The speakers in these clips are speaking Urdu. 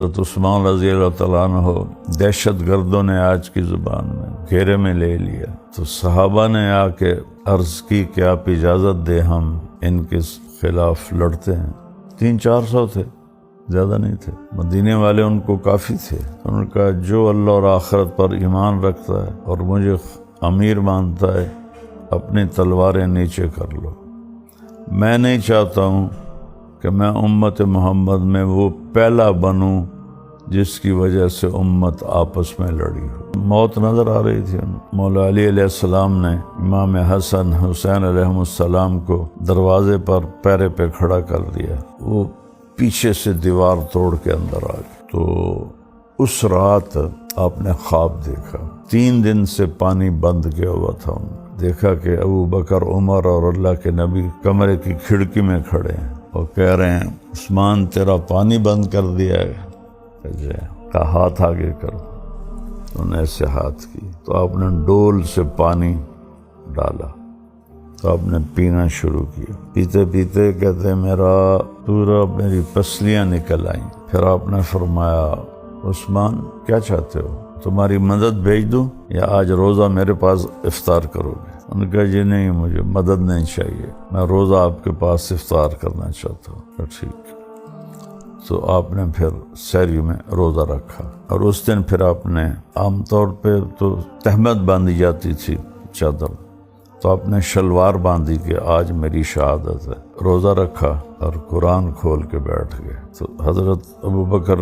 تو عثمان رضی اللہ تعالیٰ عنہ دہشت گردوں نے آج کی زبان میں گھیرے میں لے لیا، تو صحابہ نے آ کے عرض کی کہ آپ اجازت دیں ہم ان کے خلاف لڑتے ہیں۔ 300-400 تھے، زیادہ نہیں تھے۔ مدینے والے ان کو کافی تھے۔ انہوں نے کہا جو اللہ اور آخرت پر ایمان رکھتا ہے اور مجھے امیر مانتا ہے اپنی تلواریں نیچے کر لو۔ میں نہیں چاہتا ہوں کہ میں امت محمد میں وہ پہلا بنوں جس کی وجہ سے امت آپس میں لڑی ہو۔ موت نظر آ رہی تھی۔ مولا علی علیہ السلام نے امام حسن حسین علیہ السلام کو دروازے پر پیرے پہ کھڑا کر دیا، وہ پیچھے سے دیوار توڑ کے اندر آ گئی۔ تو اس رات آپ نے خواب دیکھا، 3 دن سے پانی بند کیا ہوا تھا۔ دیکھا کہ ابو بکر، عمر اور اللہ کے نبی کمرے کی کھڑکی میں کھڑے ہیں اور کہہ رہے ہیں عثمان تیرا پانی بند کر دیا ہے، کا ہاتھ آگے کرو۔ انہوں نے ایسے ہاتھ کی تو آپ نے ڈول سے پانی ڈالا، تو آپ نے پینا شروع کیا۔ پیتے پیتے کہتے میرا پورا میری پسلیاں نکل آئیں۔ پھر آپ نے فرمایا عثمان کیا چاہتے ہو، تمہاری مدد بھیج دوں یا آج روزہ میرے پاس افطار کرو گے؟ انہوں نے کہا جی نہیں، مجھے مدد نہیں چاہیے، میں روزہ آپ کے پاس افطار کرنا چاہتا ہوں۔ ٹھیک۔ تو آپ نے پھر سحری میں روزہ رکھا، اور اس دن پھر آپ نے عام طور پہ تو تہمت باندھی جاتی تھی چادر، تو آپ نے شلوار باندھی کہ آج میری شہادت ہے۔ روزہ رکھا اور قرآن کھول کے بیٹھ گئے۔ تو حضرت ابو بکر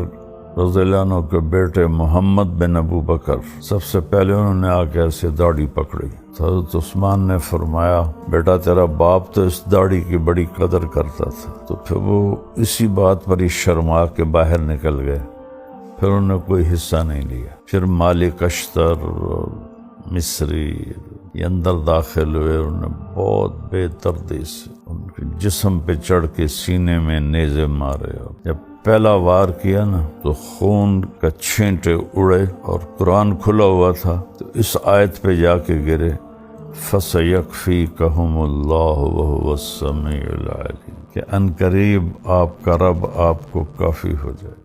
رضی اللہ عنہ کے بیٹے محمد بن ابو بکر سب سے پہلے انہوں نے آ کے ایسے داڑھی پکڑی۔ تو حضرت عثمان نے فرمایا بیٹا تیرا باپ تو اس داڑھی کی بڑی قدر کرتا تھا۔ تو پھر وہ اسی بات پر ہی شرما کے باہر نکل گئے، پھر انہوں نے کوئی حصہ نہیں لیا۔ پھر مالک اشتر اور مصری یہ اندر داخل ہوئے، انہوں نے بہت بے دردی سے ان کے جسم پہ چڑھ کے سینے میں نیزے مارے۔ جب پہلا وار کیا نا تو خون کا چھینٹے اڑے اور قرآن کھلا ہوا تھا، تو اس آیت پہ جا کے گرے فَسَيَكْفِيكَهُمُ اللَّهُ وَهُوَ السَّمِيعُ الْعَلِيمُ، کہ ان قریب آپ کا رب آپ کو کافی ہو جائے۔